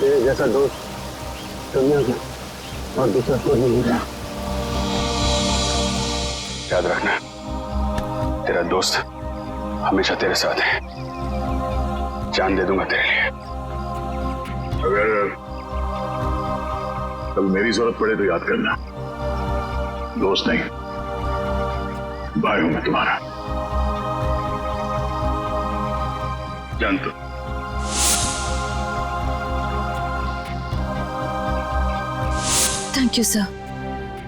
तेरे जैसा दोस्त दुनिया में और दूसरा कोई नहीं मिला। याद रखना, तेरा दोस्त हमेशा तेरे साथ है। जान दे दूंगा तेरे लिए। अगर कल मेरी जरूरत पड़े तो याद करना, दोस्त नहीं, भाई हूं मैं तुम्हारा। जानता। थैंक यू सर,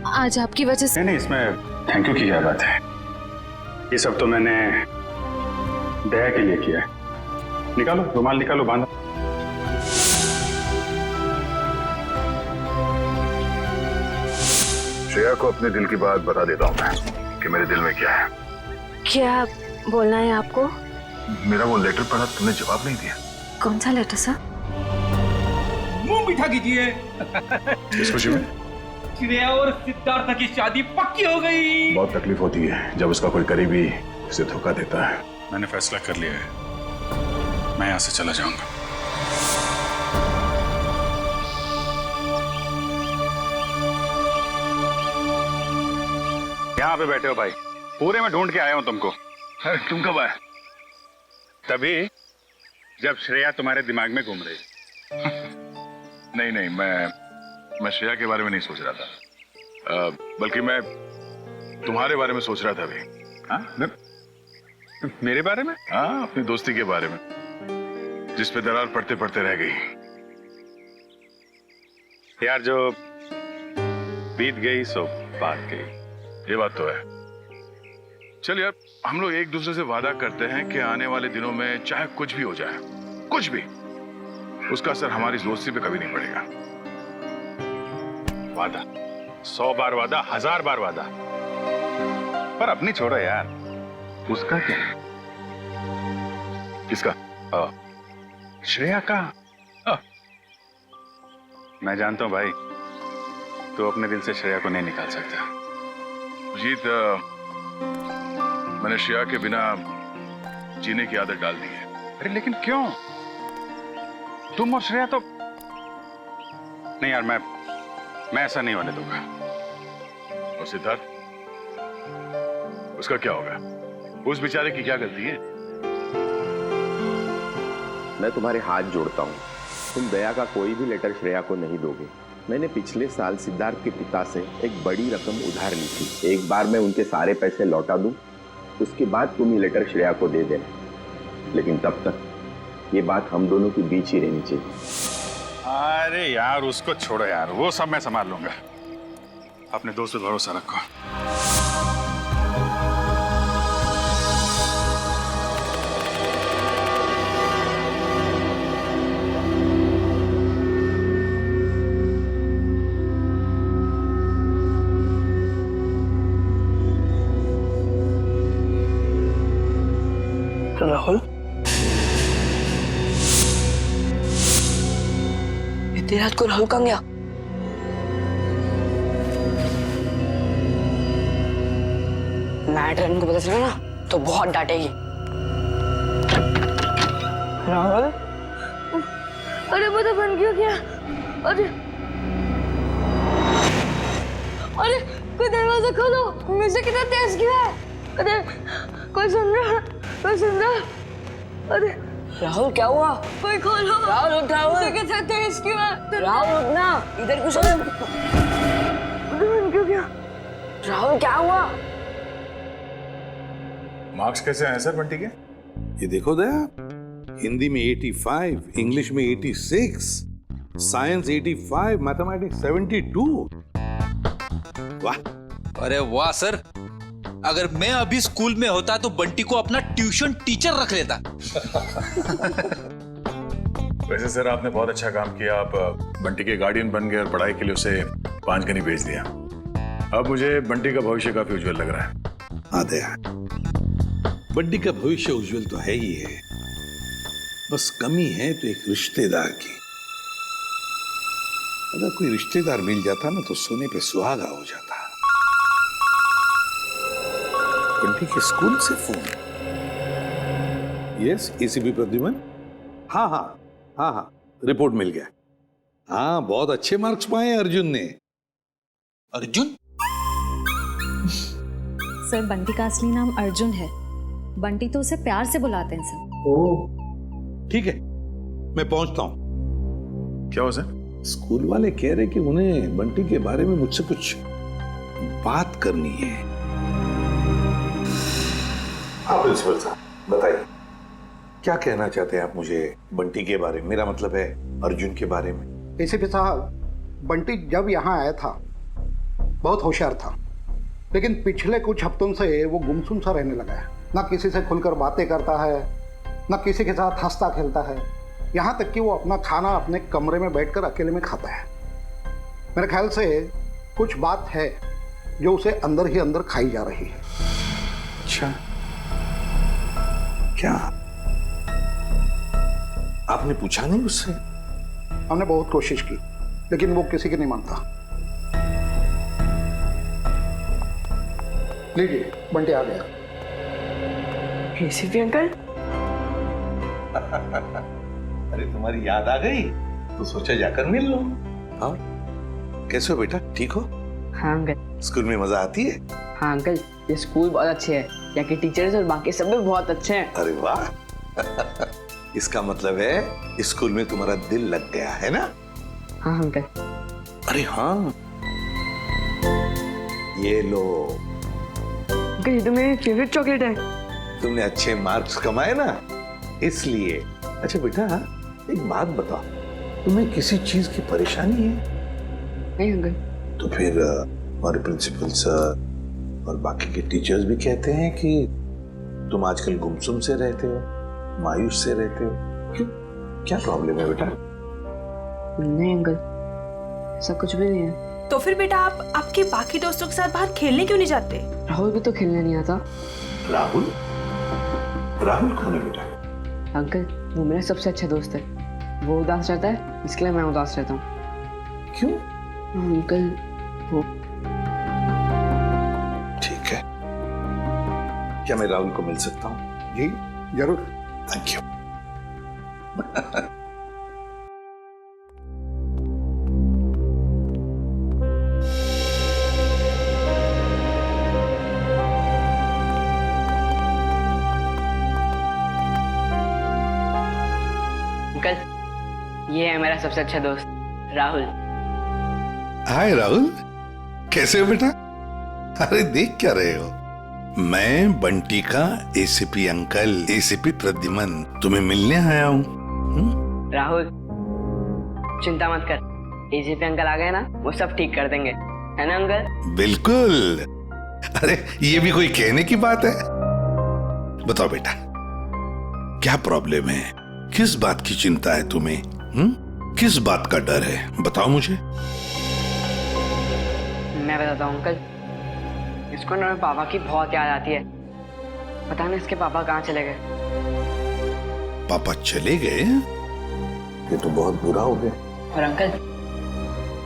आज आपकी वजह से। नहीं, इसमें थैंक यू की क्या बात है। ये सब तो मैंने दया के लिए किया है। निकालो रुमाल, निकालो, बांधो। श्रेया को अपने दिल की बात बता देता हूँ मैं कि मेरे दिल में क्या है। क्या बोलना है आपको? मेरा वो लेटर पढ़ा, तुमने जवाब नहीं दिया। कौन सा लेटर सर? मुंह मीठा कीजिए। इस खुशी में श्रेया और सिद्धार्थ की शादी पक्की हो गई। बहुत तकलीफ होती है जब उसका कोई करीबी उसे धोखा देता है। मैंने फैसला कर लिया है, मैं यहां से चला जाऊंगा। यहाँ पे बैठे हो भाई, पूरे में ढूंढ के आया हूं तुमको। तुम कब आए? तभी जब श्रेया तुम्हारे दिमाग में घूम रही। नहीं नहीं, मैं श्रेया के बारे में नहीं सोच रहा था, बल्कि मैं तुम्हारे बारे में सोच रहा था अभी। हाँ? मेरे बारे में? हाँ, अपनी दोस्ती के बारे में, जिस पे दरार पड़ते पड़ते रह गई। यार, जो बीत गई सो बात गई। ये बात तो है। चल यार, हम लोग एक दूसरे से वादा करते हैं कि आने वाले दिनों में चाहे कुछ भी हो जाए, कुछ भी, उसका असर हमारी दोस्ती पे कभी नहीं पड़ेगा। वादा 100 बार वादा, 1000 बार वादा, पर अपनी छोड़ो यार, उसका क्या है? किसका? श्रेया का। मैं जानता हूं भाई, तू अपने दिल से श्रेया को नहीं निकाल सकता। जीत, मैंने श्रेया के बिना जीने की आदत डाल दी है। अरे लेकिन क्यों? तुम और श्रेया तो नहीं यार, मैं ऐसा नहीं होने दूंगा। और सिद्धार्थ, उसका क्या होगा? उस बेचारे की क्या गलती है? मैं तुम्हारे हाथ जोड़ता हूँ, तुम दया का कोई भी लेटर श्रेया को नहीं दोगे। मैंने पिछले साल सिद्धार्थ के पिता से एक बड़ी रकम उधार ली थी। एक बार मैं उनके सारे पैसे लौटा दूं, उसके बाद तुम ये लेटर श्रेया को दे देना। लेकिन तब तक ये बात हम दोनों के बीच ही रहनी चाहिए। अरे यार, उसको छोड़ो यार, वो सब मैं संभाल लूंगा। अपने दोस्त पे भरोसा रखो। राहुल, इतनी रात को राहुल कहाँ गया? मैडम को पता चला ना तो बहुत डांटेगी। राहुल, अरे वो तो बन क्यों गया? अरे अरे, कोई दरवाजा खोलो, म्यूजिक कितना तेज क्यों है? अरे कोई सुन रहा? कोई सुन रहा? अरे राहुल क्या हुआ? कोई खोलो। राहुल उठ, राहुल। म्यूजिक कितना तेज क्यों है? राहुल उठना, इधर कुछ बन क्यों गया? राहुल क्या हुआ? मार्क्स कैसे आए सर बंटी के? ये देखो दया, हिंदी में 85, इंग्लिश में 86, साइंस 85, मैथमेटिक्स 72। वाह। अरे वाह सर, अगर मैं अभी स्कूल में होता तो बंटी को अपना ट्यूशन टीचर रख लेता। वैसे सर, आपने बहुत अच्छा काम किया। आप बंटी के गार्डियन बन गए और पढ़ाई के लिए उसे पांचगनी भेज दिया। अब मुझे बंटी का भविष्य काफी उज्जवल लग रहा है। हाँ दया, बंटी का भविष्य उज्जवल तो है ही है, बस कमी है तो एक रिश्तेदार की। अगर कोई रिश्तेदार मिल जाता ना तो सोने पे सुहागा हो जाता। बंटी के स्कूल से फोन। Yes, ACP Pradyuman. हाँ हाँ हाँ हाँ, रिपोर्ट मिल गया। हाँ, बहुत अच्छे मार्क्स पाए अर्जुन ने। अर्जुन? सर बंटी का असली नाम अर्जुन है। बंटी तो उसे प्यार से बुलाते हैं सर। ओह, ठीक है, मैं पहुंचता हूं। क्या हो सर? स्कूल वाले कह रहे कि उन्हें बंटी के बारे में मुझसे कुछ बात करनी है। हाँ प्रिंसिपल साहब, बताइए क्या कहना चाहते हैं आप मुझे बंटी के बारे में? मेरा मतलब है अर्जुन के बारे में। एसीपी साहब, बंटी जब यहाँ आया था बहुत होशियार था, लेकिन पिछले कुछ हफ्तों से वो गुमसुम सा रहने लगा है। ना किसी से खुलकर बातें करता है, ना किसी के साथ हंसता खेलता है। यहाँ तक कि वो अपना खाना अपने कमरे में बैठकर अकेले में खाता है। मेरे ख्याल से कुछ बात है जो उसे अंदर ही अंदर खाई जा रही है। अच्छा, क्या आपने पूछा नहीं उससे? हमने बहुत कोशिश की, लेकिन वो किसी की नहीं मानता। लीजिए, बंटी आ गया। एसीपी अंकल, अरे तुम्हारी याद आ गई तो सोचा जाकर मिल लो। हाँ, कैसे हो बेटा, ठीक हो? हाँ अंकल। स्कूल में मजा आती है? हाँ अंकल, ये स्कूल बहुत अच्छे है, यहाँ के टीचर्स और बाकी सब भी बहुत अच्छे हैं। अरे वाह इसका मतलब है स्कूल में तुम्हारा दिल लग गया है ना? हाँ अंकल। अरे हाँ, ये लो। अंकल, ये तो मेरी फेवरेट चॉकलेट है। तुमने अच्छे मार्क्स कमाए ना, इसलिए। अच्छा बेटा, एक बात बताओ, तुम्हें किसी चीज की परेशानी है? नहीं अंकल। तो फिर हमारे प्रिंसिपल सर और बाकी के टीचर्स भी कहते हैं कि तुम आजकल गुमसुम से रहते हो, मायूस से रहते हो। क्यों, क्या प्रॉब्लम है बेटा? नहीं अंकल, ऐसा कुछ भी नहीं है। तो फिर बेटा आप आपके बाकी दोस्तों के साथ बाहर खेलने क्यों नहीं जाते? राहुल भी तो खेलने नहीं आता। राहुल? राहुल कौन है बेटा? अंकल, वो मेरा सबसे अच्छा दोस्त है। वो उदास रहता है, इसके लिए मैं उदास रहता हूँ। क्यों? अंकल, वो ठीक है, क्या मैं राहुल को मिल सकता हूँ? जी जरूर। Thank you. अंकल, ये है मेरा सबसे अच्छा दोस्त राहुल। हाय राहुल, कैसे हो बेटा? अरे देख क्या रहे हो? मैं बंटी का एसीपी अंकल, एसीपी प्रद्युमन तुम्हें मिलने आया हूँ। राहुल, चिंता मत कर, एसीपी अंकल आ गए ना, वो सब ठीक कर देंगे, है ना अंकल? बिल्कुल। अरे ये भी कोई कहने की बात है? बताओ बेटा, क्या प्रॉब्लम है? किस बात की चिंता है तुम्हें? किस बात का डर है? बताओ मुझे। मैं बताता हूँ अंकल, इसको ना मेरे पापा की बहुत याद आती है। पता नहीं इसके पापा कहाँ चले गए। पापा चले गए? ये तो बहुत बुरा हो गया। और अंकल,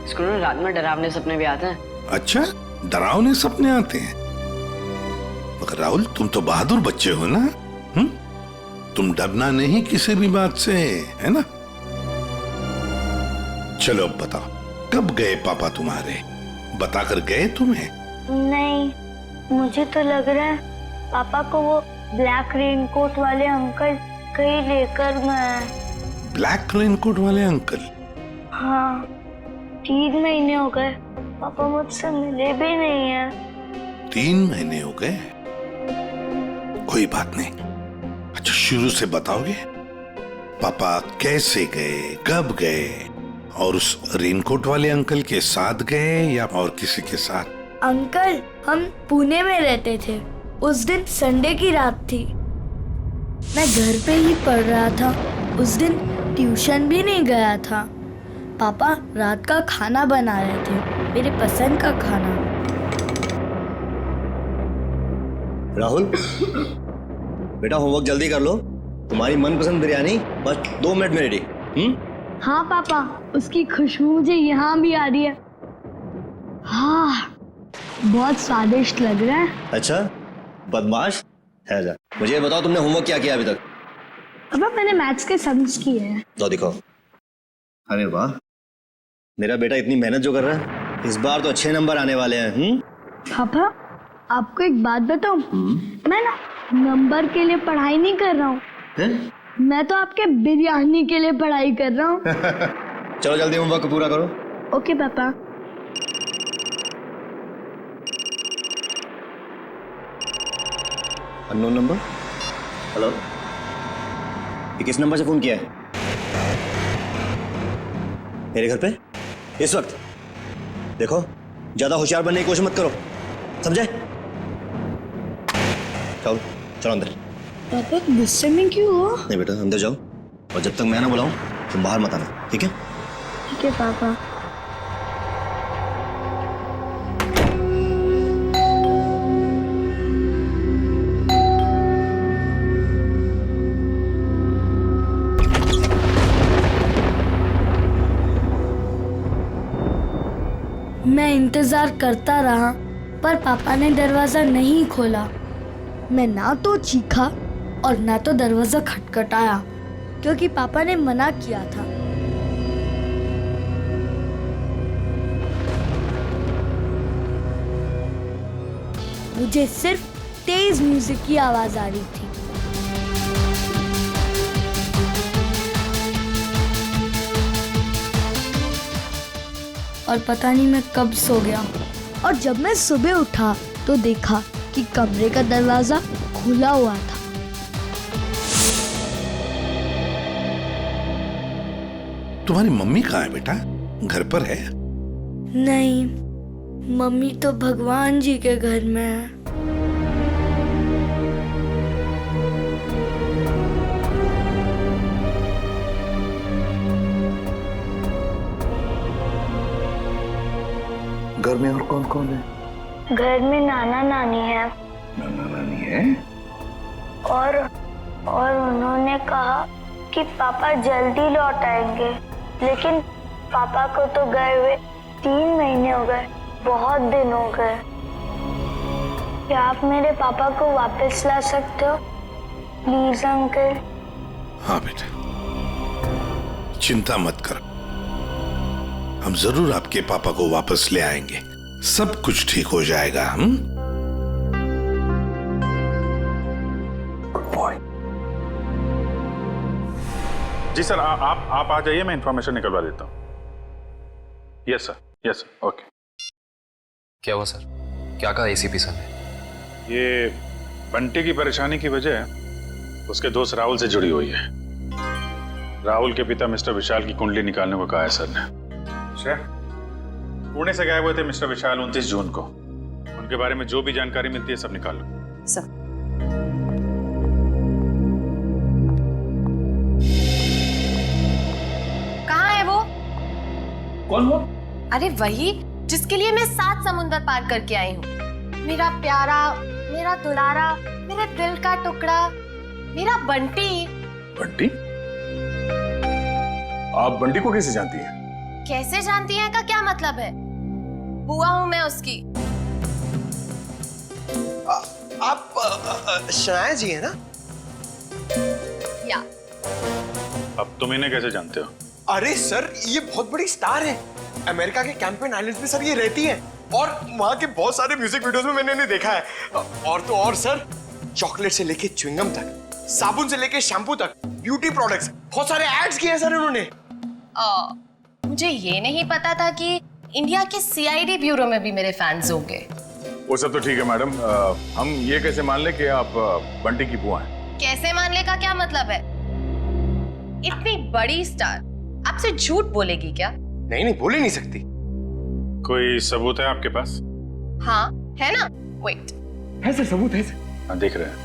इसको ना रात में डरावने सपने भी आते हैं। अच्छा, डरावने सपने आते हैं? मगर राहुल, तुम तो बहादुर बच्चे हो ना? तुम डरना नहीं किसी भी बात से, है ना? चलो अब बताओ, कब गए पापा तुम्हारे? बताकर गए तुम्हें? नहीं, मुझे तो लग रहा है पापा को वो ब्लैक रेनकोट वाले अंकल कहीं लेकर गए। ब्लैक रेनकोट वाले अंकल? हाँ, 3 महीने हो गए, पापा मुझसे मिले भी नहीं है। 3 महीने हो गए? कोई बात नहीं। अच्छा, शुरू से बताओगे? पापा कैसे गए, कब गए, और उस रेनकोट वाले अंकल के साथ गए या और किसी के साथ? अंकल, हम पुणे में रहते थे। उस दिन संडे की रात थी, मैं घर पे ही पढ़ रहा था। उस दिन ट्यूशन भी नहीं गया था। पापा रात का खाना बना रहे थे, मेरे पसंद का खाना। राहुल, बेटा होमवर्क जल्दी कर लो। तुम्हारी मनपसंद बिरयानी बस 2 मिनट में रेडी। हाँ पापा, उसकी खुशबू मुझे यहाँ भी आ रही है। हाँ, बहुत स्वादिष्ट लग रहा है। अच्छा, बदमाश है जा। मुझे ये बताओ, तुमने होमवर्क क्या किया अभी तक? पापा, मैंने मैथ्स के सम्स किए हैं। तो दिखाओ। अरे वाह, मेरा बेटा इतनी मेहनत जो कर रहा है, इस बार तो अच्छे नंबर आने वाले हैं। पापा, आपको एक बात बताऊं? मैं ना नंबर के लिए पढ़ाई नहीं कर रहा हूँ, मैं तो आपके बिरयानी के लिए पढ़ाई कर रहा हूँ। चलो जल्दी होमवर्क पूरा करो। ओके पापा। Unknown number. हेलो, ये किस नंबर से फोन किया है? मेरे घर पे इस वक्त? देखो, ज्यादा होशियार बनने की कोशिश मत करो, समझे? चलो चलो अंदर। पापा गुस्से में क्यों हो? नहीं बेटा, अंदर जाओ, और जब तक मैं ना बुलाऊं तुम बाहर मत आना, ठीक है? ठीक है पापा। मैं इंतजार करता रहा, पर पापा ने दरवाजा नहीं खोला। मैं ना तो चीखा और ना तो दरवाजा खटखटाया, क्योंकि पापा ने मना किया था। मुझे सिर्फ तेज म्यूजिक की आवाज आ रही थी। और पता नहीं मैं कब सो गया, और जब मैं सुबह उठा तो देखा कि कमरे का दरवाजा खुला हुआ था। तुम्हारी मम्मी कहाँ है बेटा? घर पर है? नहीं, मम्मी तो भगवान जी के घर में है। घर में और कौन कौन है? घर में नाना नानी है। नाना नानी है? और उन्होंने कहा कि पापा जल्दी लौट आएंगे, लेकिन पापा को तो गए हुए 3 महीने हो गए, बहुत दिन हो गए। क्या आप मेरे पापा को वापस ला सकते हो प्लीज अंकल? हाँ बेटा, चिंता मत कर, हम जरूर आपके पापा को वापस ले आएंगे, सब कुछ ठीक हो जाएगा। हम गुड बॉय। जी सर, आप आ जाइए, मैं इंफॉर्मेशन निकलवा देता हूँ। Yes sir, okay. क्या हुआ सर? क्या कहा एसीपी सर ने? ये बंटी की परेशानी की वजह उसके दोस्त राहुल से जुड़ी हुई है। राहुल के पिता मिस्टर विशाल की कुंडली निकालने को कहा है सर ने। पुणे से गए हुए थे मिस्टर विशाल 29 जून को। उनके बारे में जो भी जानकारी मिलती है सब निकाल लो। सर। कहाँ है वो? कौन वो? अरे वही जिसके लिए मैं 7 समुंदर पार करके आई हूँ। मेरा प्यारा, मेरा दुलारा, मेरे दिल का टुकड़ा, मेरा बंटी। बंटी? आप बंटी को कैसे जानती हैं? कैसे जानती हैं का क्या मतलब है? बुआ हूँ मैं उसकी। आप शनाया जी है ना? या। अब तुम इन्हें कैसे जानते हो? अरे सर, ये बहुत बड़ी स्टार है। अमेरिका के कैंपेन आइलैंड्स में सर ये रहती है, और वहाँ के बहुत सारे म्यूजिक वीडियोस में मैंने इन्हें देखा है। और तो और सर, चॉकलेट से लेके च्युइंगम तक, साबुन से लेके शैम्पू तक, ब्यूटी प्रोडक्ट्स, बहुत सारे एड्स किए हैं सर इन्होंने। मुझे ये नहीं पता था कि इंडिया के सीआईडी ब्यूरो में भी मेरे फैंस होंगे। वो सब तो ठीक है मैडम, हम ये कैसे मान ले कि आप बंटी की बुआ हैं? कैसे मानने का क्या मतलब है? इतनी बड़ी स्टार आपसे झूठ बोलेगी क्या? नहीं, बोल ही नहीं सकती। कोई सबूत है आपके पास? हाँ है ना, वेट। है सर, सबूत है सर। हाँ, देख रहे हैं।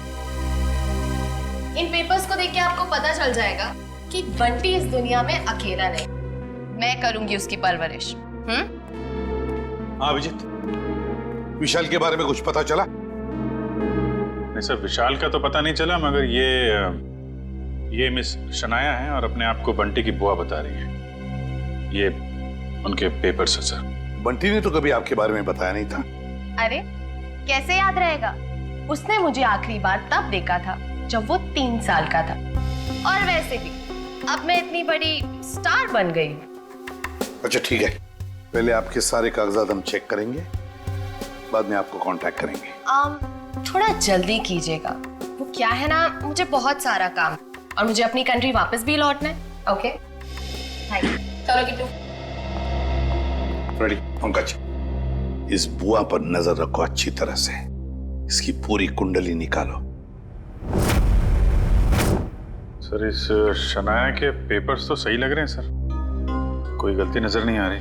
इन पेपर्स को देख के आपको पता चल जाएगा कि बंटी इस दुनिया में अकेला नहीं, मैं करूंगी उसकी परवरिश। हाँ अभिजीत, विशाल के बारे में कुछ पता चला? नहीं सर, विशाल का तो पता नहीं चला, मगर ये मिस शनाया है और अपने आप को बंटी की बुआ बता रही है। ये उनके पेपर्स है सर। बंटी ने तो कभी आपके बारे में बताया नहीं था। अरे कैसे याद रहेगा? उसने मुझे आखिरी बार तब देखा था जब वो 3 साल का था। और वैसे भी अब मैं इतनी बड़ी स्टार बन गई हूँ, अच्छा ठीक है, पहले आपके सारे कागजात हम चेक करेंगे, बाद में आपको कांटेक्ट करेंगे। थोड़ा जल्दी कीजिएगा, वो क्या है ना, मुझे बहुत सारा काम और मुझे अपनी कंट्री वापस भी लौटना है। Okay bye. चलो किट्टू। रेडी पंकज, इस बुआ पर नजर रखो अच्छी तरह से, इसकी पूरी कुंडली निकालो। सर इस शनाया के पेपर्स तो सही लग रहे हैं सर, कोई गलती नजर नहीं आ रही।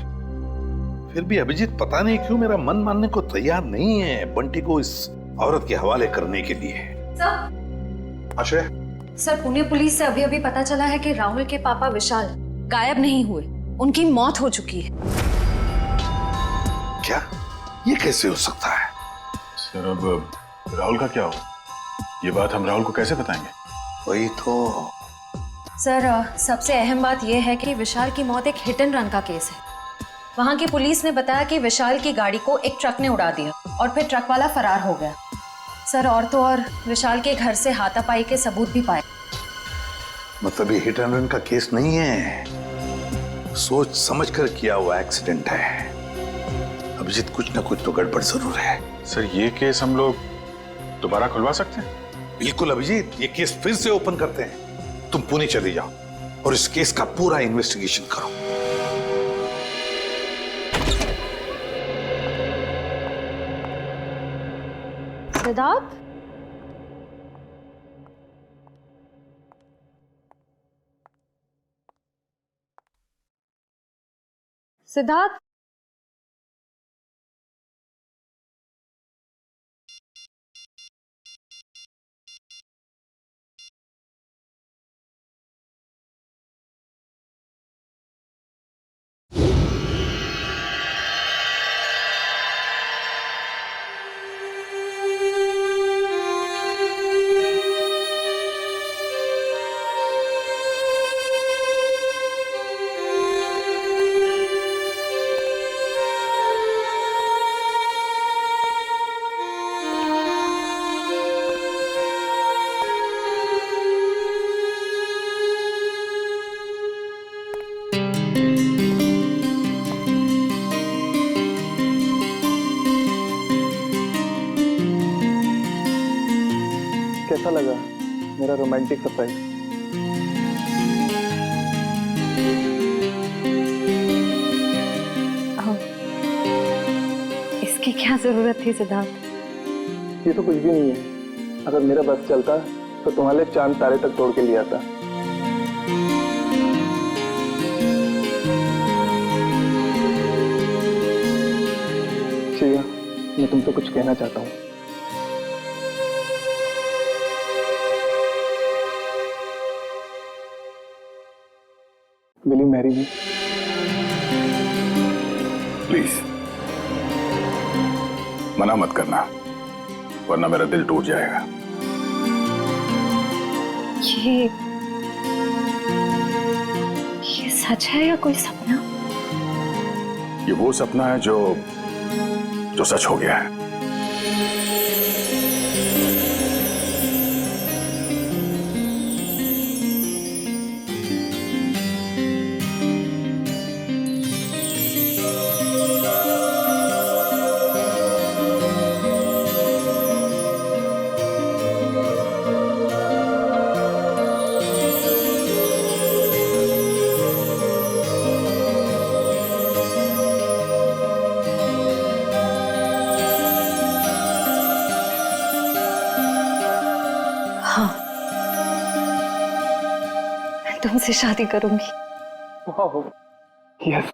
फिर भी अभिजीत पता नहीं क्यों मेरा मन मानने को तैयार नहीं है बंटी को इस औरत के हवाले करने के लिए। सर, आश्रय, सर पुणे पुलिस से अभी अभी पता चला है कि राहुल के पापा विशाल गायब नहीं हुए, उनकी मौत हो चुकी है। क्या? ये कैसे हो सकता है? सर अब राहुल का क्या हो, ये बात हम राहुल को कैसे बताएंगे? वही तो। सर सबसे अहम बात यह है कि विशाल की मौत एक हिट एंड रन का केस है। वहां की पुलिस ने बताया कि विशाल की गाड़ी को एक ट्रक ने उड़ा दिया और फिर ट्रक वाला फरार हो गया। सर और तो और विशाल के घर से हाथापाई के सबूत भी पाए। मतलब ये हिट एंड रन का केस नहीं है, सोच समझ कर किया हुआ एक्सीडेंट है। अभिजीत कुछ ना कुछ तो गड़बड़ जरूर है। सर ये केस हम लोग दोबारा खुलवा सकते हैं? बिल्कुल अभिजीत, ये केस फिर से ओपन करते हैं। तुम पुणे चली जाओ और इस केस का पूरा इन्वेस्टिगेशन करो। सिद्धार्थ, सिद्धार्थ, कैसा लगा मेरा रोमांटिक सरप्राइज? इसकी क्या जरूरत थी सिद्धार्थ? ये तो कुछ भी नहीं है। अगर मेरा बस चलता तो तुम्हारे चांद तारे तक तोड़ के लिया था। श्रेया, मैं तुमसे कुछ कहना चाहता हूँ। Will you marry me? Please मना मत करना, वरना मेरा दिल टूट जाएगा। ये सच है या कोई सपना? ये वो सपना है जो सच हो गया है। तुमसे शादी करूंगी। यस।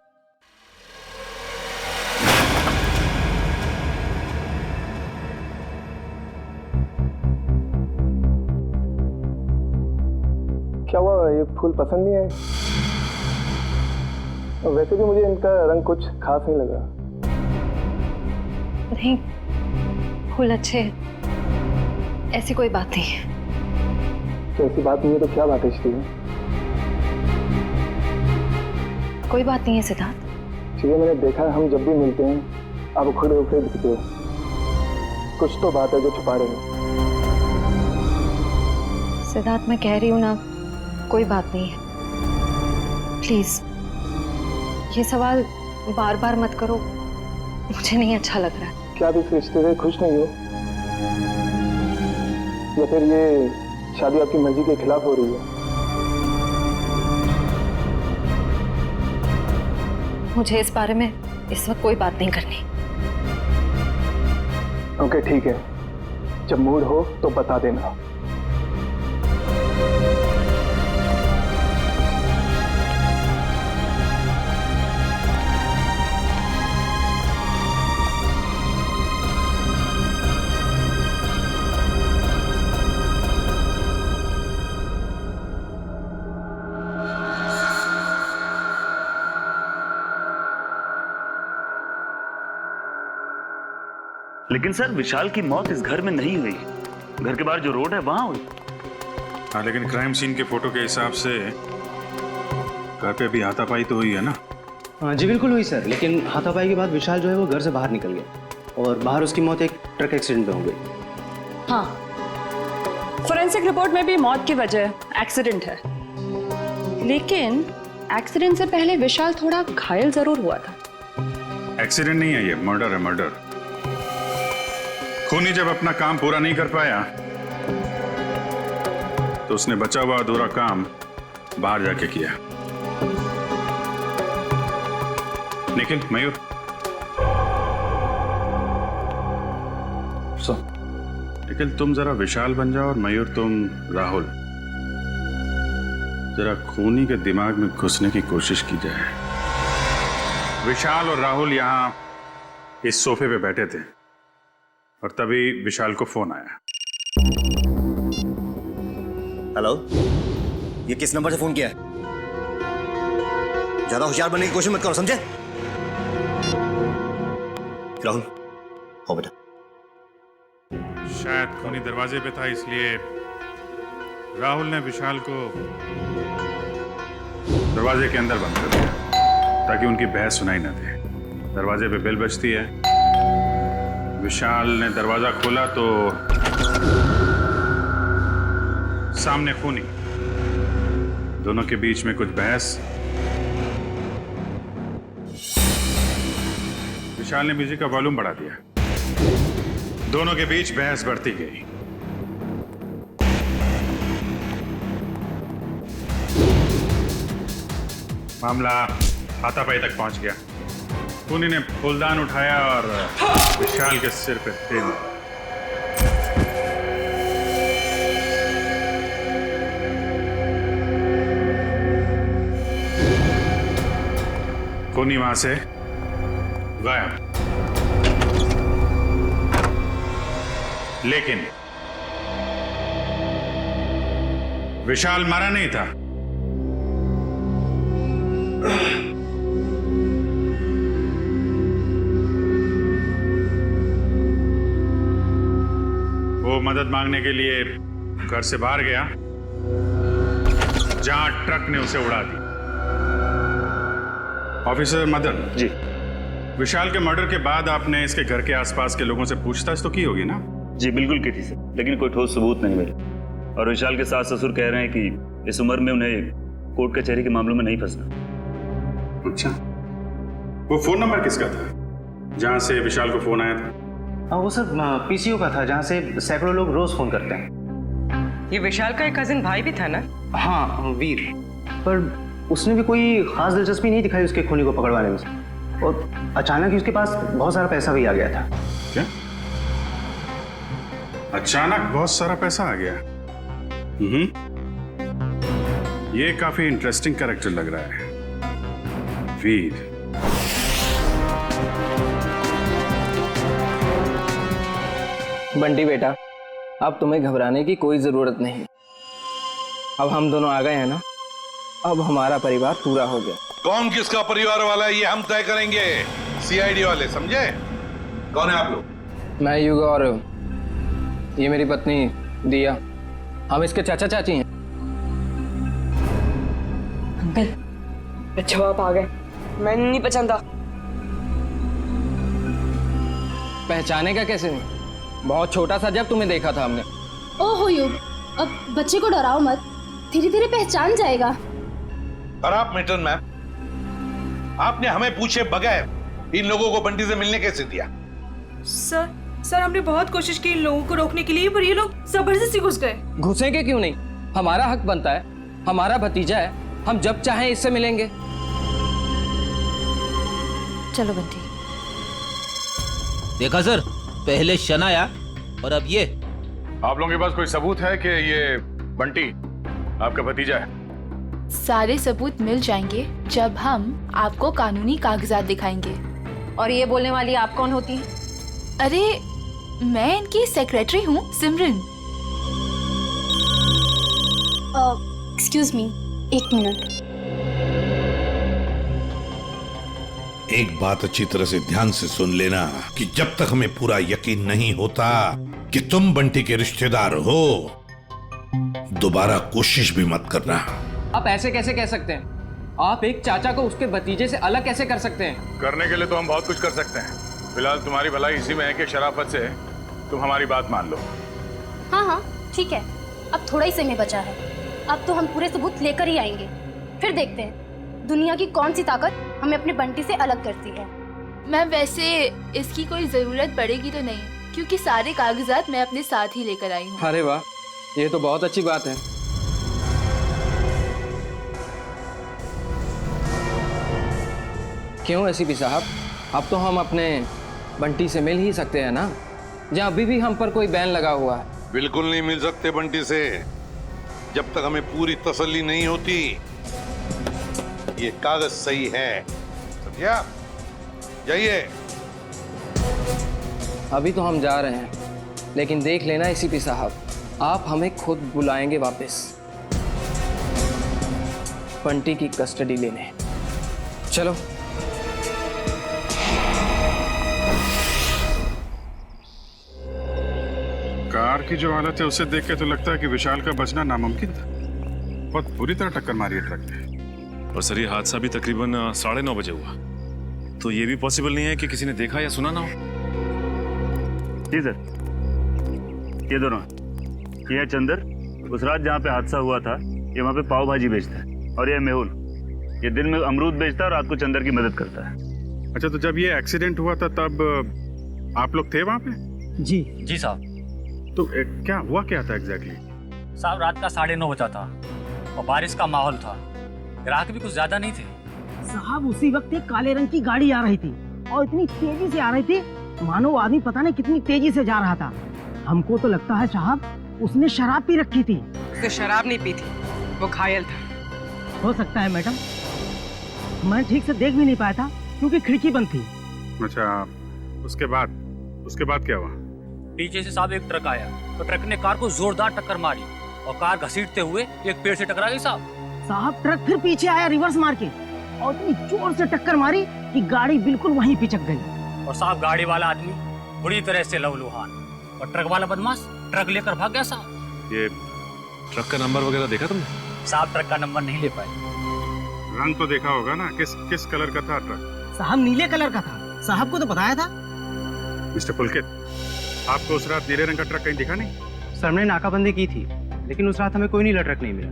क्या हुआ, ये फूल पसंद नहीं आए? वैसे भी मुझे इनका रंग कुछ खास नहीं लगा। नहीं, फूल अच्छे हैं, ऐसी कोई बात नहीं है। तो ऐसी बात नहीं है तो क्या बात है श्रेया? कोई बात नहीं है सिद्धार्थ। श्रेया, मैंने देखा है हम जब भी मिलते हैं आप उखड़े उखड़े दिखते हो। कुछ तो बात है जो छुपा रहे हो। सिद्धार्थ, मैं कह रही हूँ ना, कोई बात नहीं है। प्लीज ये सवाल बार बार मत करो, मुझे नहीं अच्छा लग रहा है। क्या आप इस रिश्ते से खुश नहीं हो, या फिर ये शादी आपकी मर्जी के खिलाफ हो रही है? मुझे इस बारे में इस वक्त कोई बात नहीं करनी। ओके ठीक है, जब मूड हो तो बता देना। लेकिन सर, विशाल की मौत इस घर में नहीं हुई, घर के बाहर जो रोड है वहां हुई। हाँ, लेकिन क्राइम सीन के फोटो के हिसाब से घर पे भी हाथापाई तो हुई है ना? हाँ जी बिल्कुल हुई सर, लेकिन हाथापाई के बाद विशाल जो है वो घर से बाहर निकल गया और बाहर उसकी मौत एक ट्रक एक्सीडेंट में हो गई। हाँ, फोरेंसिक रिपोर्ट में भी मौत की वजह एक्सीडेंट है, लेकिन एक्सीडेंट से पहले विशाल थोड़ा घायल जरूर हुआ था। एक्सीडेंट नहीं है, ये मर्डर है, मर्डर। खूनी जब अपना काम पूरा नहीं कर पाया तो उसने बचा हुआ अधूरा काम बाहर जाके किया। निखिल, मयूर, निखिल तुम जरा विशाल बन जाओ और मयूर तुम राहुल। जरा खूनी के दिमाग में घुसने की कोशिश की जाए। विशाल और राहुल यहां इस सोफे पे बैठे थे और तभी विशाल को फोन आया। हेलो, ये किस नंबर से फोन किया है? ज्यादा होशियार बनने की कोशिश मत करो, समझे? राहुल, हो बेटा। शायद खूनी दरवाजे पे था, इसलिए राहुल ने विशाल को दरवाजे के अंदर बंद कर दिया ताकि उनकी बहस सुनाई न दे। दरवाजे पे बेल बजती है, विशाल ने दरवाजा खोला तो सामने खूनी, दोनों के बीच में कुछ बहस। विशाल ने म्यूजिक का वॉल्यूम बढ़ा दिया, दोनों के बीच बहस बढ़ती गई। मामला हाथापाई तक पहुंच गया। खूनी ने फूलदान उठाया और विशाल के सिर पे फेंक दिया। खूनी वहां से गायब, लेकिन विशाल मारा नहीं था। वो मदद मांगने के लिए घर से बाहर गया जहां ट्रक ने उसे उड़ा दी। ऑफिसर मदन जी, विशाल के मर्डर के बाद आपने इसके घर के आसपास के लोगों से पूछताछ तो की होगी ना? जी बिल्कुल की थी सर, लेकिन कोई ठोस सबूत नहीं मिले। और विशाल के सास ससुर कह रहे हैं कि इस उम्र में उन्हें कोर्ट कचहरी के मामलों में नहीं फंसना। अच्छा, वो फोन नंबर किसका था जहां से विशाल को फोन आया था? वो सर पीसीओ का था, जहाँ से सैकड़ों लोग रोज फोन करते हैं। ये विशाल का एक कजिन भाई भी था ना? हाँ, वीर, पर उसने भी कोई खास दिलचस्पी नहीं दिखाई उसके खूनी को पकड़वाने में, और अचानक ही उसके पास बहुत सारा पैसा भी आ गया था। क्या? अचानक बहुत सारा पैसा आ गया? ये काफी इंटरेस्टिंग कैरेक्टर लग रहा है, वीर। बंटी बेटा, अब तुम्हें घबराने की कोई जरूरत नहीं। अब हम दोनों आ गए हैं ना, अब हमारा परिवार पूरा हो गया। कौन किसका परिवार वाला है ये हम तय करेंगे, सीआईडी वाले, समझे? कौन है आप लोग? मैं युगा और ये मेरी पत्नी दिया, हम इसके चाचा चाची हैं। अंकल, अच्छा आप आ गए, मैं नहीं पहचानता। पहचाने का कैसे नहीं, बहुत छोटा सा जब तुम्हें देखा था हमने। ओहो युग, अब बच्चे को डराओ मत, धीरे धीरे पहचान जाएगा। और आप मिल्टन मैम, आपने हमें पूछे बगैर इन लोगों को बंटी से मिलने कैसे दिया? सर हमने बहुत कोशिश की इन लोगों को रोकने के लिए, पर ये लोग जबरदस्ती घुस गए। घुसेंगे क्यों नहीं? हमारा हक बनता है, हमारा भतीजा है, हम जब चाहें इससे मिलेंगे। चलो बंटी। देखा सर, पहले शनाया और अब ये। आप लोगों के पास कोई सबूत है कि ये बंटी आपका भतीजा है? सारे सबूत मिल जाएंगे जब हम आपको कानूनी कागजात दिखाएंगे। और ये बोलने वाली आप कौन होती हैं? अरे मैं इनकी सेक्रेटरी हूँ, सिमरन। Excuse me, 1 minute. एक बात अच्छी तरह से ध्यान से सुन लेना कि जब तक हमें पूरा यकीन नहीं होता कि तुम बंटी के रिश्तेदार हो, दोबारा कोशिश भी मत करना। आप ऐसे कैसे कह सकते हैं? आप एक चाचा को उसके भतीजे से अलग कैसे कर सकते हैं? करने के लिए तो हम बहुत कुछ कर सकते हैं। फिलहाल तुम्हारी भलाई इसी में है कि शराफत से तुम हमारी बात मान लो। हाँ ठीक है, अब थोड़ा ही समय बचा है। अब तो हम पूरे सबूत लेकर ही आएंगे, फिर देखते हैं दुनिया की कौन सी ताकत हमें अपने बंटी से अलग करती है। मैं वैसे इसकी कोई जरूरत पड़ेगी तो नहीं, क्योंकि सारे कागजात मैं अपने साथ ही लेकर आई हूँ। अरे वाह, ये तो बहुत अच्छी बात है। क्यों एसीपी साहब, अब तो हम अपने बंटी से मिल ही सकते हैं ना, जहाँ अभी भी हम पर कोई बैन लगा हुआ है। बिल्कुल नहीं मिल सकते बंटी से, जब तक हमें पूरी तसल्ली नहीं होती ये कागज सही है। समझा? जाइए। अभी तो हम जा रहे हैं, लेकिन देख लेना एसीपी साहब, आप हमें खुद बुलाएंगे वापस बंटी की कस्टडी लेने। चलो। कार की जो हालत है उसे देख के तो लगता है कि विशाल का बचना नामुमकिन था। बहुत बुरी तरह टक्कर मारी है ट्रक ने। और सर ये हादसा भी तकरीबन 9:30 बजे हुआ, तो ये भी पॉसिबल नहीं है कि किसी ने देखा या सुना ना हो। जी सर, ये दोनों, ये है चंदर, उस रात जहाँ पे हादसा हुआ था ये वहाँ पे पाव भाजी बेचता है, और ये मेहुल, ये दिन में अमरूद बेचता है और रात को चंदर की मदद करता है। अच्छा, तो जब ये एक्सीडेंट हुआ था तब आप लोग थे वहाँ पे? जी साहब। तो क्या हुआ, क्या था एग्जैक्टली? साहब रात का 9:30 बजा था और बारिश का माहौल था, ग्राहक भी कुछ ज्यादा नहीं थे। साहब उसी वक्त एक काले रंग की गाड़ी आ रही थी और इतनी तेजी से आ रही थी मानो आदमी पता नहीं कितनी तेजी से जा रहा था। हमको तो लगता है साहब उसने शराब पी रखी थी। उसने शराब नहीं पी थी, वो घायल था। हो सकता है मैडम, मैं ठीक से देख भी नहीं पाया था क्योंकि खिड़की बंद थी। अच्छा, उसके बाद क्या हुआ? पीछे से साहब एक ट्रक आया, तो ट्रक ने कार को जोरदार टक्कर मारी और कार घसीटते हुए एक पेड़ से टकरा गई साहब ट्रक फिर पीछे आया रिवर्स मार के और इतनी जोर से टक्कर मारी कि गाड़ी बिल्कुल वहीं पिचक गई। और साहब गाड़ी वाला आदमी बुरी तरह से लहूलुहान और ट्रक वाला बदमाश ट्रक लेकर भाग गया साहब। ये ट्रक का नंबर वगैरह देखा तुमने? साहब ट्रक का नंबर नहीं ले पाए। रंग तो देखा होगा ना, किस कलर का था ट्रक? साहब नीले कलर का था, साहब को तो बताया था। मिस्टर पुलकित, आपको उस रात नीले रंग का ट्रक कहीं दिखा नहीं? सर हमने नाकाबंदी की थी, लेकिन उस रात हमें कोई नीला ट्रक नहीं मिला।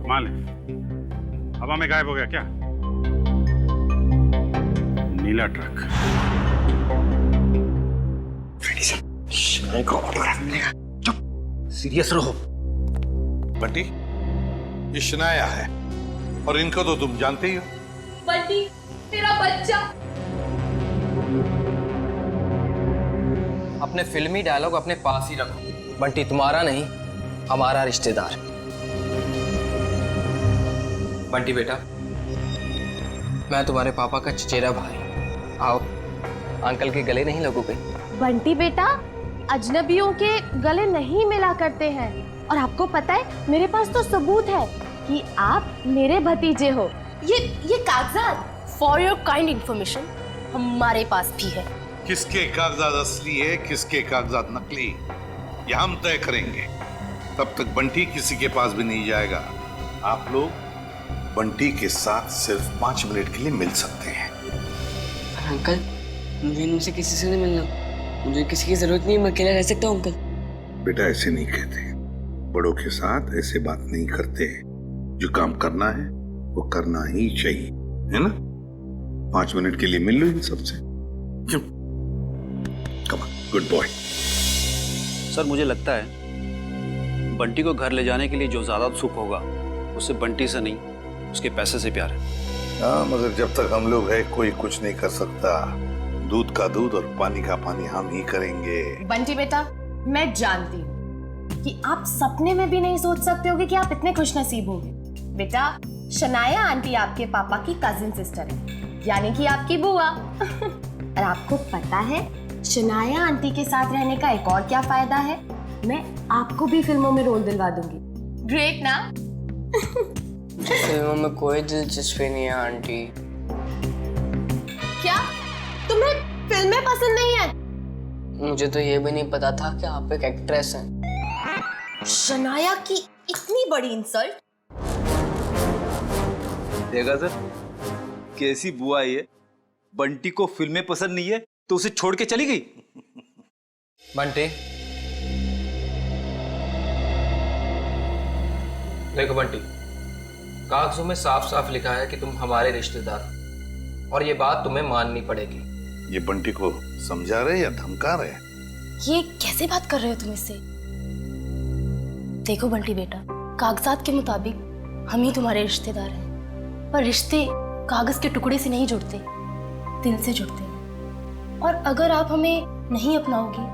कमाल है, हवा में गायब हो गया क्या नीला ट्रक? सीरियस रहो बंटी, ये शनाया है और इनको तो तुम जानते ही हो। बंटी तेरा बच्चा। अपने फिल्मी डायलॉग अपने पास ही रखो। बंटी तुम्हारा नहीं, हमारा रिश्तेदार। बंटी बेटा, मैं तुम्हारे पापा का चचेरा भाई। आओ, अंकल के गले नहीं लगोगे? बंटी बेटा, अजनबियों के गले नहीं मिला करते हैं, और आपको पता है मेरे पास तो सबूत है कि आप मेरे भतीजे हो। ये कागजात फॉर योर काइंड इंफॉर्मेशन हमारे पास भी है। किसके कागजात असली है, किसके कागजात नकली, ये हम तय करेंगे। तब तक बंटी किसी के पास भी नहीं जाएगा। आप लोग बंटी के साथ सिर्फ 5 मिनट के लिए मिल सकते हैं। अंकल, मुझे इनसे किसी से नहीं मिलना, मुझे किसी की जरूरत नहीं है, मैं अकेला रह सकता हूँ अंकल। बेटा ऐसे नहीं कहते, बड़ों के साथ ऐसे बात नहीं करते। जो काम करना है वो करना ही चाहिए, है ना? 5 मिनट के लिए मिल लो इन सबसे। क्यों? Come on, good boy. Sir मुझे लगता है बंटी को घर ले जाने के लिए जो ज्यादा सुख होगा उससे बंटी से नहीं, उसके पैसे से प्यार है। हाँ, मगर जब तक हम लोग हैं कोई कुछ नहीं कर सकता। दूध का दूध और पानी का पानी हम ही करेंगे। बंटी बेटा, मैं जानती हूँ कि आप सपने में भी नहीं सोच सकते होगे कि आप इतने खुशनसीब होंगे। बेटा, शनाया आंटी आपके पापा की कजिन सिस्टर है, यानी कि आपकी बुआ। और आपको पता है शनाया आंटी के साथ रहने का एक और क्या फायदा है? मैं आपको भी फिल्मों में रोल दिलवा दूंगी। ग्रेट ना? फिल्मों में कोई दिलचस्पी नहीं है आंटी। क्या तुम्हें फिल्में पसंद नहीं है? मुझे तो ये भी नहीं पता था कि आप एक एक्ट्रेस हैं। शनाया की इतनी बड़ी इंसल्ट। देखा सर, कैसी बुआ है ये। बंटी को फिल्में पसंद नहीं है तो उसे छोड़ के चली गई। बंटी, देखो बंटी, कागजों में साफ साफ लिखा है कि तुम हमारे रिश्तेदार हो और ये बात तुम्हें माननी पड़ेगी। ये बंटी को समझा रहे या धमका रहे? ये कैसे बात कर रहे हो तुम इससे? देखो बंटी बेटा, कागजात के मुताबिक हम ही तुम्हारे रिश्तेदार हैं, पर रिश्ते कागज के टुकड़े से नहीं जुड़ते, दिल से जुड़ते हैं। और अगर आप हमें नहीं अपनाओगी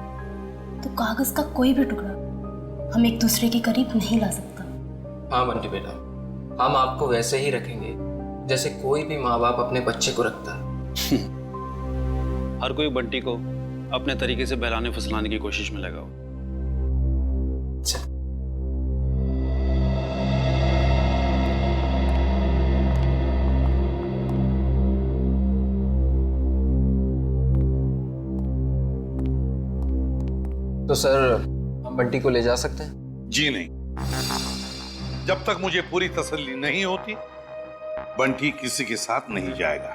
तो कागज का कोई भी टुकड़ा हम एक दूसरे के करीब नहीं ला सकता। हाँ बंटी बेटा, हम आपको वैसे ही रखेंगे जैसे कोई भी माँ बाप अपने बच्चे को रखता है। हर कोई बंटी को अपने तरीके से बहलाने फुसलाने की कोशिश में लगा हो। तो सर, हम बंटी को ले जा सकते हैं? जी नहीं, जब तक मुझे पूरी तसल्ली नहीं होती बंटी किसी के साथ नहीं जाएगा।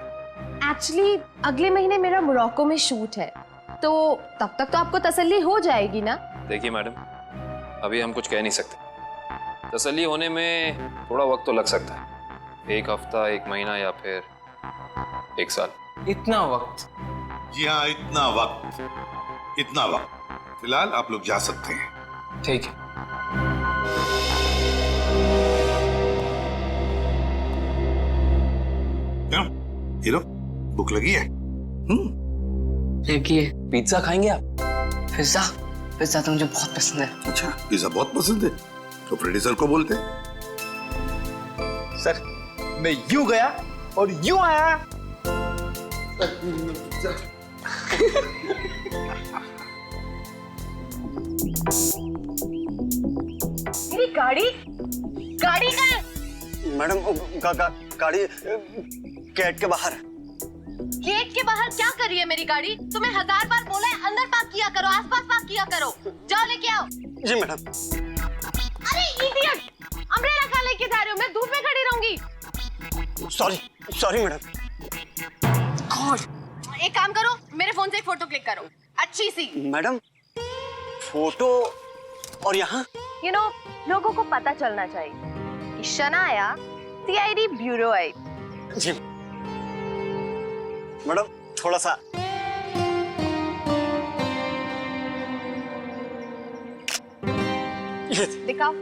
एक्चुअली अगले महीने मेरा मोरक्को में शूट है, तो तब तक तो आपको तसल्ली हो जाएगी ना? देखिए मैडम, अभी हम कुछ कह नहीं सकते। तसल्ली होने में थोड़ा वक्त तो लग सकता है, 1 हफ्ता, 1 महीना या फिर 1 साल। इतना वक्त? जी हाँ, इतना वक्त। फिलहाल आप लोग जा सकते हैं। ठीक है। क्यों हीरो, भूख लगी है? देखिए, पिज्जा खाएंगे आप? पिज्जा तो मुझे बहुत पसंद है। अच्छा, पिज्जा बहुत पसंद है तो प्रोड्यूसर को बोलते। सर, मैं यूं गया और यूं आया। मेरी गाड़ी कहाँ है? मैडम, गाड़ी गेट के बाहर। गेट के बाहर क्या कर रही है मेरी गाड़ी? तुम्हें 1000 बार बोला है अंदर पार्क किया करो, आसपास पार्क किया करो। जाओ लेके आओ। जी मैडम। अरे इडियट, अम्ब्रेला कहाँ लेके जा रहे हो? मैं धूप में खड़ी रहूंगी। Sorry madam. एक काम करो, मेरे फोन से एक फोटो क्लिक करो, अच्छी सी। मैडम, फोटो और यहाँ? लोगों को पता चलना चाहिए कि शनाया सीआईडी ब्यूरो आई। जी मैडम, थोड़ा सा। दिखाओ।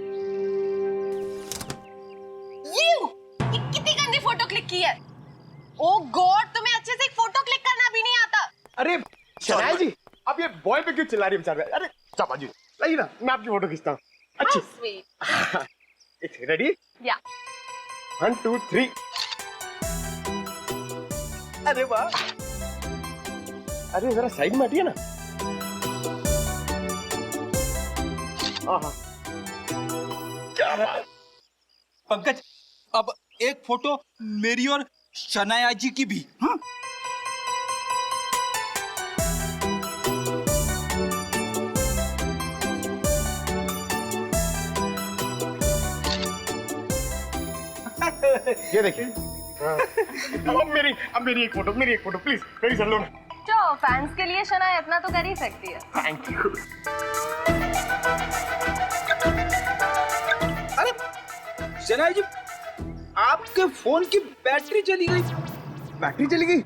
ये कितनी गंदी फोटो क्लिक की है। ओ गॉड, तुम्हें अच्छे से एक फोटो क्लिक करना भी नहीं आता। अरे शनाया जी, आप ये बॉय पे क्यों चिल्ला रही है बेचारे? अरे चापा जी, लाइए ना, मैं आपकी फोटो खींचता हूँ। अच्छी। स्वीट। रेडी? या। 1 2 3। अरे वाह। अरे जरा साइड में हटिए ना। क्या बात। पंकज, अब एक फोटो मेरी और शनाया जी की भी। हाँ? ये देखिए। अब मेरी एक फोटो प्लीज, मेरी सर लो ना। जो फैंस के लिए शनाया इतना तो कर ही सकती है। Thank you. अरे शनाया जी, आपके फोन की बैटरी चली गई। बैटरी चली गई।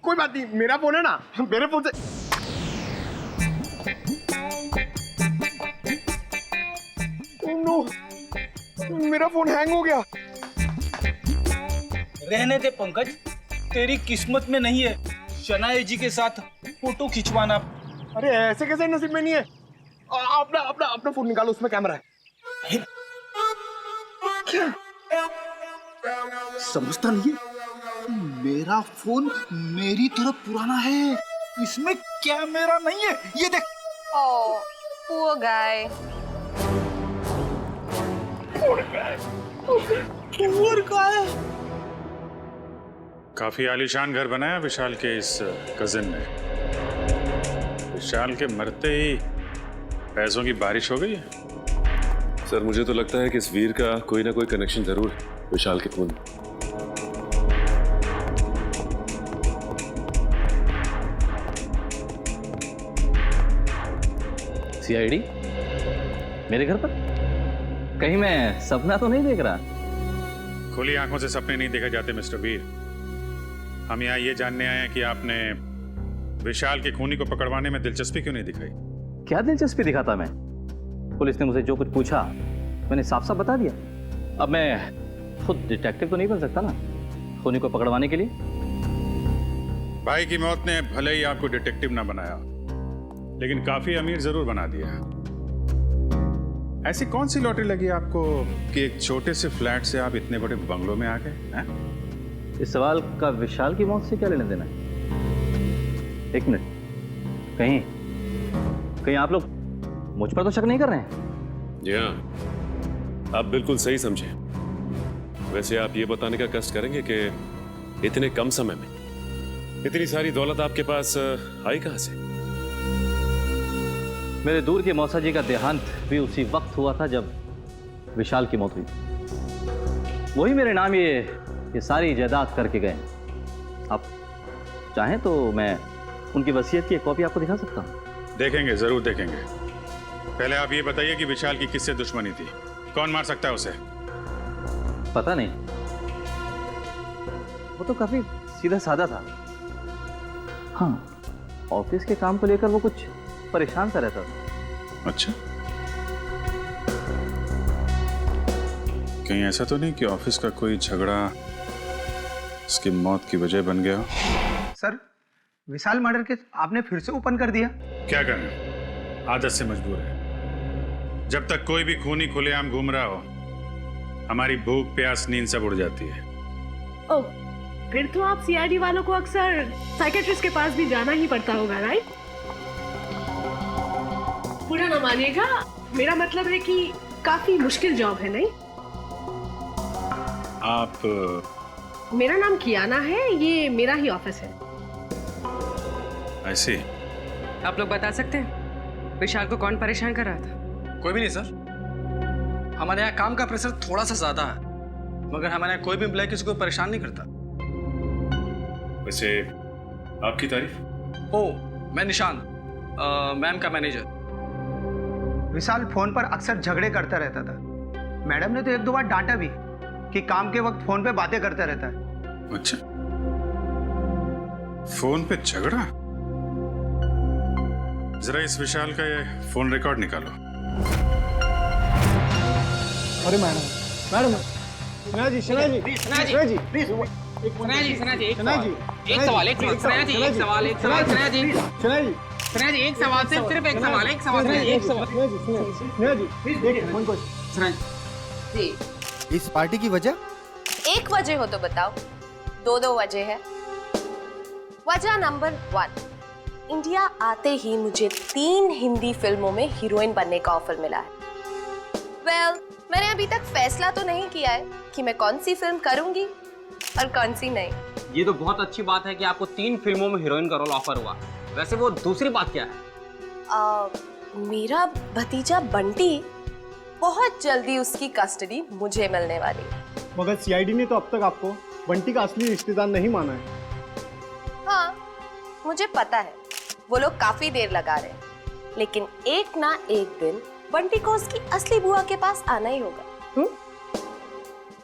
कोई बात नहीं, मेरा फोन है ना, मेरे फोन से। Oh no, मेरा फोन हैंग हो गया। रहने दे पंकज, तेरी किस्मत में नहीं है शनाया जी के साथ फोटो खिंचवाना। अरे ऐसे कैसे नसीब में नहीं है? अपना अपना अपना फोन निकालो, उसमें कैमरा है। क्या समझता नहीं है? मेरा फोन मेरी तरह पुराना है, इसमें कैमरा नहीं है। ये देख। ओह, poor guy. Poor guy. काफी आलीशान घर बनाया विशाल के इस कजिन ने। विशाल के मरते ही पैसों की बारिश हो गई है। सर मुझे तो लगता है कि इस वीर का कोई ना कोई कनेक्शन जरूर है विशाल के खून। सीआईडी मेरे घर पर? कहीं मैं सपना तो नहीं देख रहा? खुली आंखों से सपने नहीं देखे जाते मिस्टर वीर। हम यहाँ ये जानने आए हैं कि आपने विशाल के खूनी को पकड़वाने में दिलचस्पी क्यों नहीं दिखाई? क्या दिलचस्पी दिखाता मैं? पुलिस ने मुझे जो कुछ पूछा मैंने साफ साफ बता दिया। अब मैं खुद डिटेक्टिव तो नहीं बन सकता ना खूनी को पकड़वाने के लिए। भाई की मौत ने भले ही आपको डिटेक्टिव ना बनाया, लेकिन काफी अमीर जरूर बना दिया। ऐसी कौन सी लॉटरी लगी आपको कि एक छोटे से फ्लैट से आप इतने बड़े बंगलों में आ गए? इस सवाल का विशाल की मौत से क्या लेना देना है? एक मिनट, कहीं आप लोग मुझ पर तो शक नहीं कर रहे हैं? जी हाँ, आप बिल्कुल सही समझे। वैसे आप ये बताने का कष्ट करेंगे कि इतने कम समय में इतनी सारी दौलत आपके पास आई कहां से? मेरे दूर के मौसा जी का देहांत भी उसी वक्त हुआ था जब विशाल की मौत हुई। वही मेरे नाम ये सारी जायदाद करके गए। आप चाहें तो मैं उनकी वसीयत की एक कॉपी आपको दिखा सकता हूं। देखेंगे, जरूर देखेंगे। पहले आप ये बताइए कि विशाल की किससे दुश्मनी थी? कौन मार सकता है उसे? पता नहीं, वो तो काफी सीधा साधा था। हाँ, ऑफिस के काम को लेकर वो कुछ परेशान सा रहता था। अच्छा, कहीं ऐसा तो नहीं कि ऑफिस का कोई झगड़ा उसकी मौत की वजह बन गया? सर, विशाल मर्डर केस आपने फिर से ओपन कर दिया। क्या करें, आदत से मजबूर है। जब तक कोई भी खूनी खुलेआम घूम रहा हो, हमारी भूख प्यास नींद सब उड़ जाती है। ओह, फिर तो आप सीआईडी वालों को अक्सर साइकेट्रिस्ट के पास भी जाना ही पड़ता होगा, राइट? बुरा ना मानिएगा, मेरा मतलब है कि काफी मुश्किल जॉब है, नहीं? आप मेरा नाम कियाना है, ये मेरा ही ऑफिस है। ऐसे आप लोग बता सकते हैं विशाल को कौन परेशान कर रहा था? कोई भी नहीं सर। हमारे यहाँ काम का प्रेशर थोड़ा सा ज्यादा है, मगर हमारे यहाँ कोई भी एम्प्लॉय किसी को परेशान नहीं करता। वैसे आपकी तारीफ? ओ, मैं निशान, मैम का मैनेजर। विशाल फोन पर अक्सर झगड़े करता रहता था। मैडम ने तो एक दो बार डांटा भी कि काम के वक्त फोन पे बातें करता रहता है। अच्छा, फोन पे झगड़ा? जरा इस विशाल का ये फोन रिकॉर्ड निकालो। अरे madam, Sana ji, Sana ji, Sana ji, please, सना जी, सना जी, एक सवाल, सना जी, एक सवाल, सना जी, एक सवाल, सना जी, एक सवाल, सिर्फ एक सवाल, एक सवाल, सना जी। इस पार्टी की वजह? एक वजह हो तो बताओ। दो वजह है। वजह नंबर 1, इंडिया आते ही मुझे 3 हिंदी फिल्मों में हीरोइन बनने का ऑफर मिला है। मैंने अभी तक फैसला तो नहीं किया है कि मैं कौन सी फिल्म करूंगी और कौन सी नहीं। ये तो बहुत अच्छी बात है कि आपको 3 फिल्मों में हीरोइन का रोल ऑफर हुआ। वैसे वो दूसरी बात क्या है? मेरा भतीजा बंटी, बहुत जल्दी उसकी कस्टडी मुझे मिलने वाली है। मगर सीआईडी ने तो अब तक आपको बंटी का असली रिश्तेदार नहीं माना है। हाँ, मुझे पता है वो लोग काफी देर लगा रहे हैं, लेकिन एक ना एक दिन बंटी को उसकी असली बुआ के पास आना ही होगा।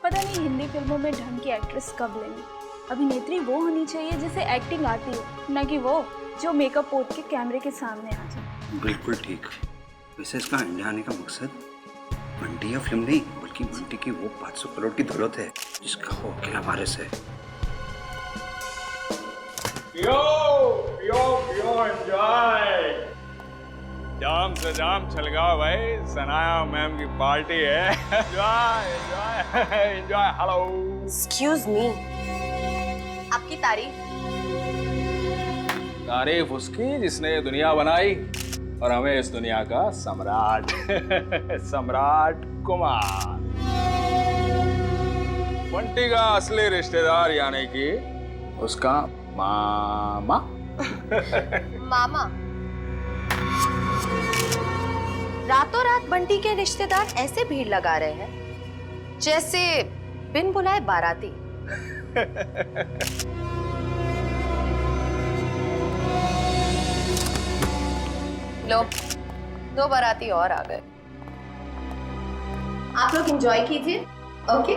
पता नहीं हिंदी फिल्मों में ढंग की एक्ट्रेस कब लेंगे। अभिनेत्री वो होनी चाहिए जिसे एक्टिंग आती हो, न कि वो जो मेकअप पोत के कैमरे के सामने आ जाए। बिल्कुल ठीक। वैसे इसका इंडिया आने का मकसद बंटी या फिल्म नहीं, बल्कि बंटी की वो 500 करोड़ की दौलत है जिसका वो अकेला वारिस है। पियो एंजॉय। जाम से जाम छलगाओ भाई, सनाया मैम की पार्टी है। Enjoy enjoy enjoy. Hello. Excuse me, आपकी तारीफ उसकी जिसने ये दुनिया बनाई और हमें इस दुनिया का सम्राट सम्राट कुमार। बंटी का असली रिश्तेदार यानी कि उसका मामा। मामा? रातों रात बंटी के रिश्तेदार ऐसे भीड़ लगा रहे हैं जैसे बिन बुलाए बाराती। लो, 2 बाराती और आ गए। आप लोग एंजॉय कीजिए। ओके।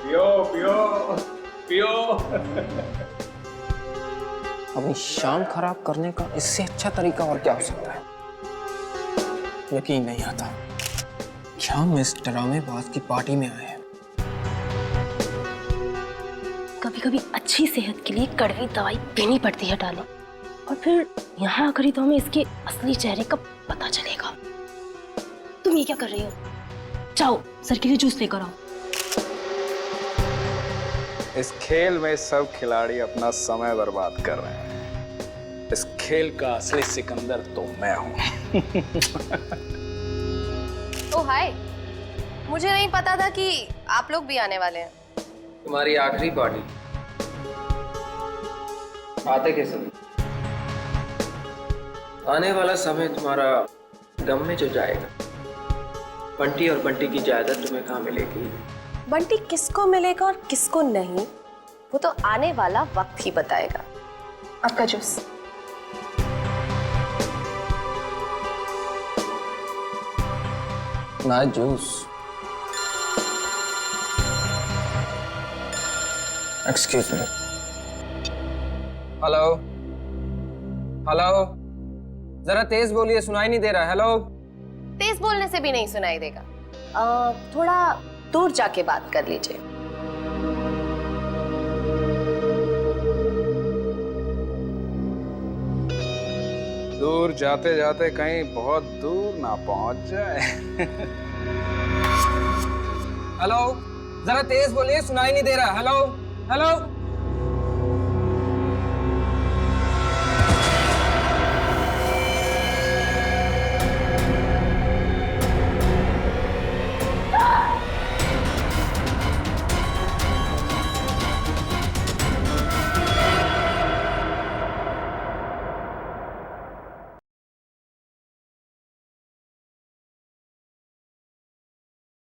पियो पियो पियो। अपनी शाम खराब करने का इससे अच्छा तरीका और क्या हो सकता है? यकीन नहीं आता कि हम इस ड्रामेबाज की पार्टी में आए हैं। कभी कभी अच्छी सेहत के लिए कड़वी दवाई पीनी पड़ती है डालो, और फिर यहाँ आकर ही तो हमें इसके असली चेहरे का पता चलेगा। तुम ये क्या कर रही हो? जाओ सर के लिए जूस लेकर आओ। इस खेल में सब खिलाड़ी अपना समय बर्बाद कर रहे हैं। इस खेल का असली सिकंदर तो मैं हूं। ओ हाय, मुझे नहीं पता था कि आप लोग भी आने वाले हैं। तुम्हारी आखिरी पार्टी आते के समय आने वाला समय तुम्हारा गम में जो जाएगा। बंटी और बंटी की जायदाद तुम्हें कहाँ मिलेगी? बंटी किसको मिलेगा और किसको नहीं, वो तो आने वाला वक्त ही बताएगा। आपका जूस। ना juice. Excuse me. Hello hello, जरा तेज बोलिए, सुनाई नहीं दे रहा। हेलो। तेज बोलने से भी नहीं सुनाई देगा। थोड़ा दूर जाके बात कर लीजिए। दूर जाते जाते कहीं बहुत दूर ना पहुंच जाए। हेलो, जरा तेज बोलिए, सुनाई नहीं दे रहा। Hello hello.